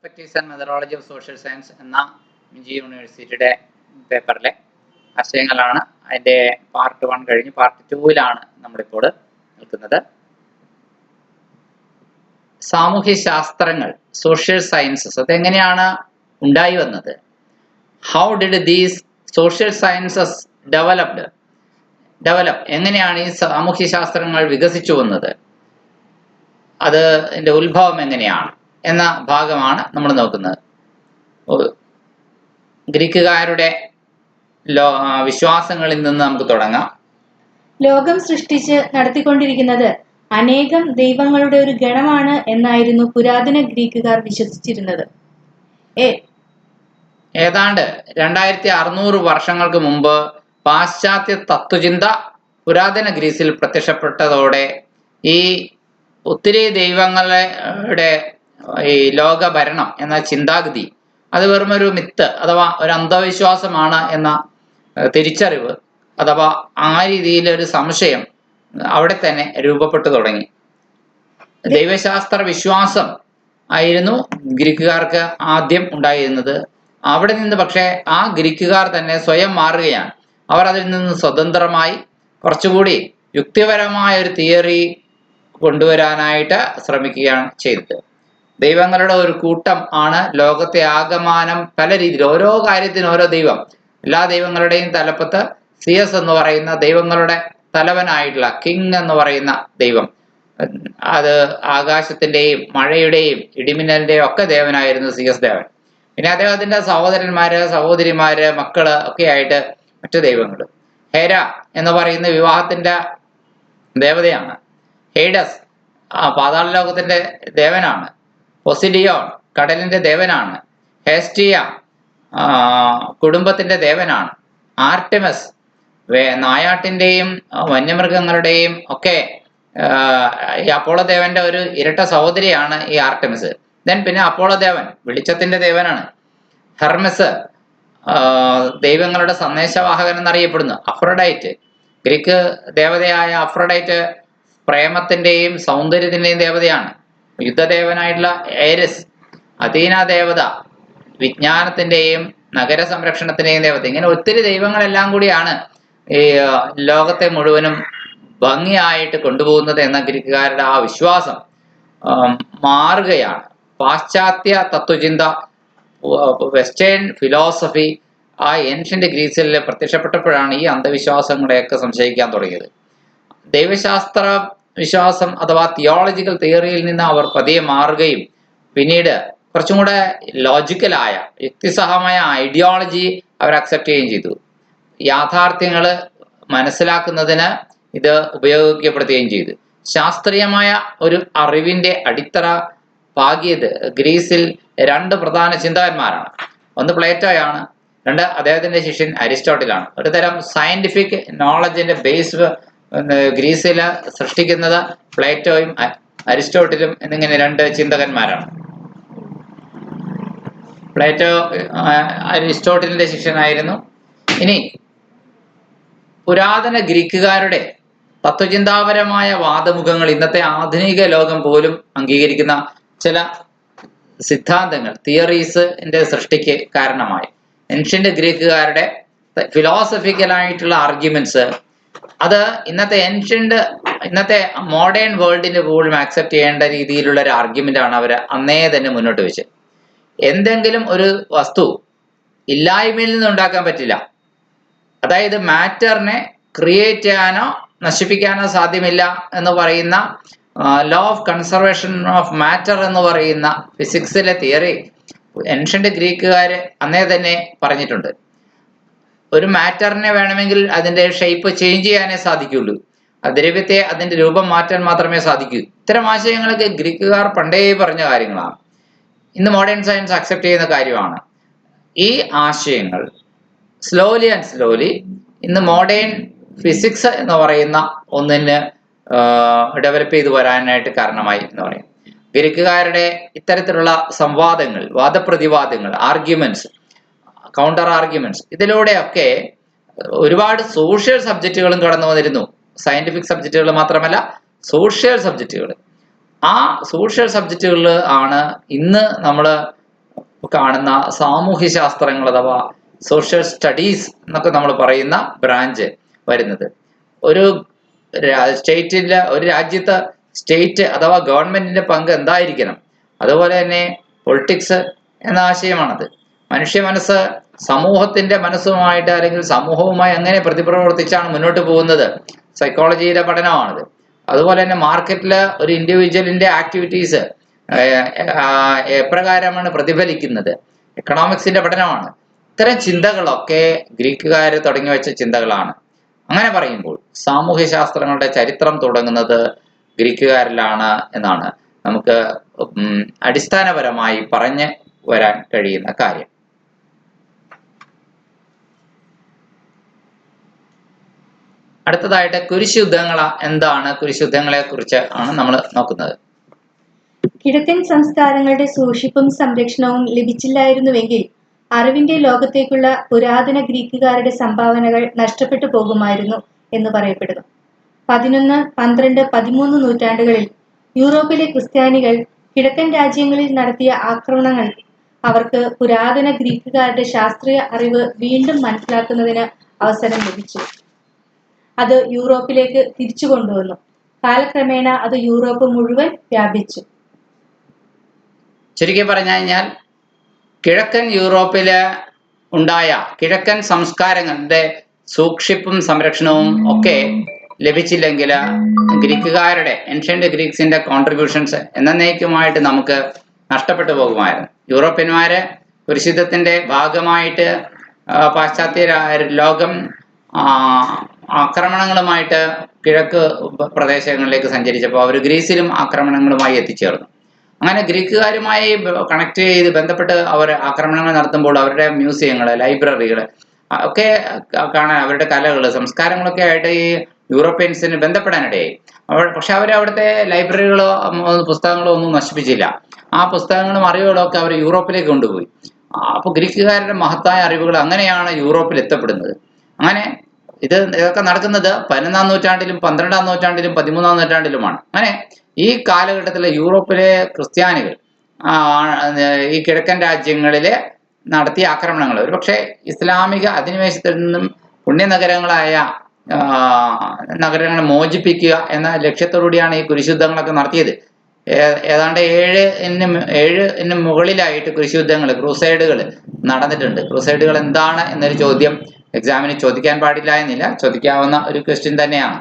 Perspectives and methodology of social science എന്ന മിഞ്ചി യൂണിവേഴ്സിറ്റിയുടെ പേപ്പറിലെ ആശയങ്ങളാണ്. അതിൻ്റെ പാർട്ട് 1 കഴിഞ്ഞ് പാർട്ട് 2-ലാണ് നമ്മളിപ്പോൾ നിൽക്കുന്നത്. സാമൂഹ്യ ശാസ്ത്രങ്ങൾ, സോഷ്യൽ സയൻസസ്, അതെങ്ങനെയാണ് ഉണ്ടായി വന്നത്? How did these social sciences develop, എങ്ങനെയാണ് ഈ സാമൂഹ്യ ശാസ്ത്രങ്ങൾ വികസിച്ചു വന്നത്, അതിൻ്റെ ഉത്ഭവം എങ്ങനെയാണ് എന്ന ഭാഗമാണ് നമ്മൾ നോക്കുന്നത്. ഗ്രീക്കുകാരുടെ വിശ്വാസങ്ങളിൽ നിന്ന് നമുക്ക് തുടങ്ങാം. ലോകം സൃഷ്ടിച്ച് നടത്തിക്കൊണ്ടിരിക്കുന്നത് അനേകം ദൈവങ്ങളുടെ ഒരു ഗണമാണ് എന്നായിരുന്നു പുരാതന ഗ്രീക്കുകാർ വിശ്വസിച്ചിരുന്നത്. ഏതാണ്ട് 2600 വർഷങ്ങൾക്ക് മുമ്പ് പാശ്ചാത്യ തത്വചിന്ത പുരാതന ഗ്രീസിൽ പ്രത്യക്ഷപ്പെട്ടതോടെ ഈ ഒത്തിരി ദൈവങ്ങളുടെ ഈ ലോകഭരണം എന്ന ചിന്താഗതി അത് വെറും ഒരു മിത്ത് അഥവാ ഒരു അന്ധവിശ്വാസമാണ് എന്ന തിരിച്ചറിവ് അഥവാ ആ രീതിയിലൊരു സംശയം അവിടെ തന്നെ രൂപപ്പെട്ടു തുടങ്ങി. ദൈവശാസ്ത്ര വിശ്വാസം ആയിരുന്നു ഗ്രീക്കുകാർക്ക് ആദ്യം ഉണ്ടായിരുന്നത്. അവിടെ നിന്ന് പക്ഷേ ആ ഗ്രീക്കുകാർ തന്നെ സ്വയം മാറുകയാണ്. അവർ അതിൽ നിന്ന് സ്വതന്ത്രമായി കുറച്ചുകൂടി യുക്തിപരമായ ഒരു തിയറി കൊണ്ടുവരാനായിട്ട് ശ്രമിക്കുകയാണ് ചെയ്തത്. ദൈവങ്ങളുടെ ഒരു കൂട്ടം ആണ് ലോകത്തെ ആകമാനം പല രീതിയിൽ, ഓരോ കാര്യത്തിനും ഓരോ ദൈവം. എല്ലാ ദൈവങ്ങളുടെയും തലപ്പത്ത് സിയസ് എന്ന് പറയുന്ന ദൈവങ്ങളുടെ തലവനായിട്ടുള്ള കിങ് എന്ന് പറയുന്ന ദൈവം, അത് ആകാശത്തിൻ്റെയും മഴയുടെയും ഇടിമിന്നലിൻ്റെയും ഒക്കെ ദേവനായിരുന്നു സിയസ് ദേവൻ. പിന്നെ അദ്ദേഹത്തിൻ്റെ സഹോദരന്മാര്, സഹോദരിമാര്, മക്കള് ഒക്കെ ആയിട്ട് മറ്റു ദൈവങ്ങൾ. ഹെര എന്ന് പറയുന്ന വിവാഹത്തിന്റെ ദേവതയാണ്. ഹെയ്ഡസ് പാതാള ലോകത്തിന്റെ ദേവനാണ്. പൊസിഡിയോൺ കടലിന്റെ ദേവനാണ്. ഹേസ്റ്റിയ കുടുംബത്തിന്റെ ദേവനാണ്. ആർട്ടിമസ് നായാട്ടിന്റെയും വന്യമൃഗങ്ങളുടെയും ഒക്കെ ഈ അപ്പോളോ ദേവന്റെ ഒരു ഇരട്ട സഹോദരിയാണ് ഈ ആർട്ടിമിസ്. പിന്നെ അപ്പോളോ ദേവൻ വെളിച്ചത്തിന്റെ ദേവനാണ്. ഹെർമെസ് ദൈവങ്ങളുടെ സന്ദേശവാഹകൻ എന്നറിയപ്പെടുന്നു. അഫ്രഡൈറ്റ്, ഗ്രീക്ക് ദേവതയായ അഫ്രഡൈറ്റ് പ്രേമത്തിന്റെയും സൗന്ദര്യത്തിന്റെയും ദേവതയാണ്. യുദ്ധദേവനായിട്ടുള്ള ഏരിസ്, അഥീന ദേവത വിജ്ഞാനത്തിന്റെയും നഗര സംരക്ഷണത്തിന്റെയും ദേവത. ഇങ്ങനെ ഒത്തിരി ദൈവങ്ങളെല്ലാം കൂടിയാണ് ഈ ലോകത്തെ മുഴുവനും ഭംഗിയായിട്ട് കൊണ്ടുപോകുന്നത് എന്ന ഗ്രീക്കുകാരുടെ ആ വിശ്വാസം മാറുകയാണ്. പാശ്ചാത്യ തത്വചിന്ത, വെസ്റ്റേൺ ഫിലോസഫി ആ ഏൻഷ്യന്റ് ഗ്രീസിൽ പ്രത്യക്ഷപ്പെട്ടപ്പോഴാണ് ഈ അന്ധവിശ്വാസങ്ങളെയൊക്കെ സംശയിക്കാൻ തുടങ്ങിയത്. ദൈവശാസ്ത്ര വിശ്വാസം അഥവാ തിയോളജിക്കൽ തിയറിയിൽ നിന്ന് അവർ പതിയെ മാറുകയും പിന്നീട് കുറച്ചും കൂടെ ലോജിക്കലായ യുക്തിസഹമായ ഐഡിയോളജി അവർ അക്സെപ്റ്റ് ചെയ്യുകയും ചെയ്തു. യാഥാർത്ഥ്യങ്ങൾ മനസ്സിലാക്കുന്നതിന് ഇത് ഉപയോഗിക്കപ്പെടുകയും ചെയ്തു. ശാസ്ത്രീയമായ ഒരു അറിവിന്റെ അടിത്തറ പാകിയത് ഗ്രീസിൽ 2 പ്രധാന ചിന്തകന്മാരാണ്. ഒന്ന് പ്ലേറ്റോയാണ്, 2 അദ്ദേഹത്തിന്റെ ശിഷ്യൻ അരിസ്റ്റോട്ടിലാണ്. ഒരു തരം സയന്റിഫിക് നോളജിന്റെ ബേസ് ഗ്രീസിൽ സൃഷ്ടിക്കുന്നത് പ്ലേറ്റോയും അരിസ്റ്റോട്ടിലും എന്നിങ്ങനെ 2 ചിന്തകന്മാരാണ്. പ്ലേറ്റോ അരിസ്റ്റോട്ടിലിന്റെ ശിഷ്യനായിരുന്നു. ഇനി പുരാതന ഗ്രീക്കുകാരുടെ തത്വചിന്താപരമായ വാദമുഖങ്ങൾ ഇന്നത്തെ ആധുനിക ലോകം പോലും അംഗീകരിക്കുന്ന ചില സിദ്ധാന്തങ്ങൾ, തിയറീസിന്റെ സൃഷ്ടിക്ക് കാരണമായി. ഏൻഷ്യന്റ് ഗ്രീക്കുകാരുടെ ഫിലോസഫിക്കലായിട്ടുള്ള ആർഗ്യുമെന്റ്സ് അത് ഇന്നത്തെ മോഡേൺ വേൾഡിന് പോലും ആക്സെപ്റ്റ് ചെയ്യേണ്ട രീതിയിലുള്ള ഒരു ആർഗ്യുമെന്റ് ആണ് അവർ അന്നേ തന്നെ മുന്നോട്ട് വെച്ചത്. എന്തെങ്കിലും ഒരു വസ്തു ഇല്ലായ്മയിൽ നിന്ന് ഉണ്ടാക്കാൻ പറ്റില്ല. അതായത് മാറ്ററിനെ ക്രിയേറ്റ് ചെയ്യാനോ നശിപ്പിക്കാനോ സാധ്യമില്ല എന്ന് പറയുന്ന law of conservation of matter എന്ന് പറയുന്ന ഫിസിക്സിലെ തിയറി ഏൻഷ്യന്റ് ഗ്രീക്കുകാർ അന്നേ തന്നെ പറഞ്ഞിട്ടുണ്ട്. ഒരു മാറ്ററിനെ വേണമെങ്കിൽ അതിന്റെ ഷേപ്പ് ചേഞ്ച് ചെയ്യാനേ സാധിക്കുള്ളൂ, ദ്രവ്യത്തെ അതിന്റെ രൂപം മാറ്റാൻ മാത്രമേ സാധിക്കൂ. ഇത്തരം ആശയങ്ങളൊക്കെ ഗ്രീക്കുകാർ പണ്ടേ പറഞ്ഞ കാര്യങ്ങളാണ്. ഇന്ന് മോഡേൺ സയൻസ് അക്സെപ്റ്റ് ചെയ്യുന്ന കാര്യമാണ്. ഈ ആശയങ്ങൾ സ്ലോലി ഇന്ന് മോഡേൺ ഫിസിക്സ് എന്ന് പറയുന്ന ഒന്നിന് ഡെവലപ്പ് ചെയ്തു വരാനായിട്ട് കാരണമായി എന്ന് പറയും. ഗ്രീക്കുകാരുടെ ഇത്തരത്തിലുള്ള സംവാദങ്ങൾ, വാദപ്രതിവാദങ്ങൾ, ആർഗ്യുമെന്റ്സ്, കൗണ്ടർ ആർഗ്യുമെന്റ്സ്, ഇതിലൂടെയൊക്കെ ഒരുപാട് സോഷ്യൽ സബ്ജക്റ്റുകളും കടന്നു വന്നിരുന്നു. സയന്റിഫിക് സബ്ജക്റ്റുകൾ മാത്രമല്ല, സോഷ്യൽ സബ്ജക്റ്റുകൾ. ആ സോഷ്യൽ സബ്ജക്റ്റുകളിൽ ആണ് ഇന്ന് നമ്മൾ കാണുന്ന സാമൂഹ്യ ശാസ്ത്രങ്ങൾ അഥവാ സോഷ്യൽ സ്റ്റഡീസ് എന്നൊക്കെ നമ്മൾ പറയുന്ന ബ്രാഞ്ച് വരുന്നത്. ഒരു സ്റ്റേറ്റിലെ ഒരു രാജ്യത്തെ സ്റ്റേറ്റ് അഥവാ ഗവൺമെന്റിന്റെ പങ്ക് എന്തായിരിക്കണം, അതുപോലെ തന്നെ പൊളിറ്റിക്സ് എന്ന ആശയമാണത്. മനുഷ്യ മനസ്സ് സമൂഹത്തിന്റെ മനസ്സുമായിട്ട് അല്ലെങ്കിൽ സമൂഹവുമായി എങ്ങനെ പ്രതിപ്രവർത്തിച്ചാണ് മുന്നോട്ട് പോകുന്നത്, സൈക്കോളജിയുടെ പഠനമാണിത്. അതുപോലെ തന്നെ മാർക്കറ്റില് ഒരു ഇൻഡിവിജ്വലിന്റെ ആക്ടിവിറ്റീസ് എപ്രകാരമാണ് പ്രതിഫലിക്കുന്നത്, എക്കണോമിക്സിന്റെ പഠനമാണ്. ഇത്തരം ചിന്തകളൊക്കെ ഗ്രീക്കുകാർ തുടങ്ങി വെച്ച ചിന്തകളാണ്. അങ്ങനെ പറയുമ്പോൾ സാമൂഹ്യ ശാസ്ത്രങ്ങളുടെ ചരിത്രം തുടങ്ങുന്നത് ഗ്രീക്കുകാരിലാണ് എന്നാണ് നമുക്ക് അടിസ്ഥാനപരമായി പറഞ്ഞു വരാൻ കഴിയുന്ന കാര്യം. അടുത്തതായിട്ട് കുരിശുദ്ധങ്ങൾ എന്താണ്, കുരിശുദ്ധങ്ങളെ കുറിച്ച് ആണ് നമ്മൾ നോക്കുന്നത്. കിഴക്കൻ സംസ്കാരങ്ങളുടെ സൂക്ഷിപ്പും സംരക്ഷണവും ലഭിച്ചില്ലായിരുന്നുവെങ്കിൽ അറിവിന്റെ ലോകത്തേക്കുള്ള പുരാതന ഗ്രീക്കുകാരുടെ സംഭാവനകൾ നഷ്ടപ്പെട്ടു പോകുമായിരുന്നു എന്ന് പറയപ്പെടുന്നു. 11, 12, 13 നൂറ്റാണ്ടുകളിൽ യൂറോപ്പിലെ ക്രിസ്ത്യാനികൾ കിഴക്കൻ രാജ്യങ്ങളിൽ നടത്തിയ ആക്രമണങ്ങൾ അവർക്ക് പുരാതന ഗ്രീക്കുകാരുടെ ശാസ്ത്രീയ അറിവ് വീണ്ടും മനസ്സിലാക്കുന്നതിന് അവസരം ലഭിച്ചു. അത് യൂറോപ്പിലേക്ക് തിരിച്ചു കൊണ്ടുവന്നു. കാലക്രമേണ അത് യൂറോപ്പ് മുഴുവൻ വ്യാപിച്ചു. ചുരുക്കി പറഞ്ഞു കഴിഞ്ഞാൽ കിഴക്കൻ യൂറോപ്പില് ഉണ്ടായ കിഴക്കൻ സംസ്കാരങ്ങളുടെ സൂക്ഷിപ്പും സംരക്ഷണവും ഒക്കെ ലഭിച്ചില്ലെങ്കിൽ ഗ്രീക്കുകാരുടെ ഏൻഷ്യന്റ് ഗ്രീക്സിന്റെ കോൺട്രിബ്യൂഷൻസ് എന്നേക്കുമായിട്ട് നമുക്ക് നഷ്ടപ്പെട്ടു പോകുമായിരുന്നു. യൂറോപ്യന്മാര് കുരിശുദ്ധത്തിന്റെ ഭാഗമായിട്ട് പാശ്ചാത്യ ലോകം ആക്രമണങ്ങളുമായിട്ട് കിഴക്ക് പ്രദേശങ്ങളിലേക്ക് സഞ്ചരിച്ചപ്പോൾ അവർ ഗ്രീസിലും ആക്രമണങ്ങളുമായി എത്തിച്ചേർന്നു. അങ്ങനെ ഗ്രീക്കുകാരുമായി കണക്ട് ചെയ്ത് ബന്ധപ്പെട്ട് അവർ ആക്രമണങ്ങൾ നടത്തുമ്പോൾ അവരുടെ മ്യൂസിയങ്ങൾ, ലൈബ്രറികൾ ഒക്കെ കാണാൻ, അവരുടെ കലകൾ, സംസ്കാരങ്ങളൊക്കെ ആയിട്ട് ഈ യൂറോപ്യൻസിന് ബന്ധപ്പെടാനിടയായി. പക്ഷെ അവർ അവിടുത്തെ ലൈബ്രറികളോ പുസ്തകങ്ങളോ ഒന്നും നശിപ്പിച്ചില്ല. ആ പുസ്തകങ്ങളും അറിവുകളും ഒക്കെ അവർ യൂറോപ്പിലേക്ക് കൊണ്ടുപോയി. അപ്പോൾ ഗ്രീക്കുകാരുടെ മഹത്തായ അറിവുകൾ അങ്ങനെയാണ് യൂറോപ്പിൽ എത്തപ്പെടുന്നത്. അങ്ങനെ ഇതൊക്കെ നടക്കുന്നത് 11-ാം നൂറ്റാണ്ടിലും 12-ാം നൂറ്റാണ്ടിലും 13-ാം നൂറ്റാണ്ടിലുമാണ്. അങ്ങനെ ഈ കാലഘട്ടത്തിലെ യൂറോപ്പിലെ ക്രിസ്ത്യാനികൾ ഈ കിഴക്കൻ രാജ്യങ്ങളില് നടത്തിയ ആക്രമണങ്ങൾ, ഒരു പക്ഷേ ഇസ്ലാമിക അധിനിവേശത്തിൽ നിന്നും പുണ്യനഗരങ്ങളായ നഗരങ്ങളെ മോചിപ്പിക്കുക എന്ന ലക്ഷ്യത്തോടുകൂടിയാണ് ഈ കുരിശുദ്ധങ്ങളൊക്കെ നടത്തിയത്. ഏതാണ്ട് 7 മുകളിലായിട്ട് കുരിശുദ്ധങ്ങൾ, ക്രൂസൈഡുകൾ നടന്നിട്ടുണ്ട്. ക്രൂസൈഡുകൾ എന്താണ് എന്നൊരു ചോദ്യം എക്സാമിന് ചോദിക്കാൻ പാടില്ല എന്നില്ല, ചോദിക്കാവുന്ന ഒരു ക്വസ്റ്റ്യൻ തന്നെയാണ്.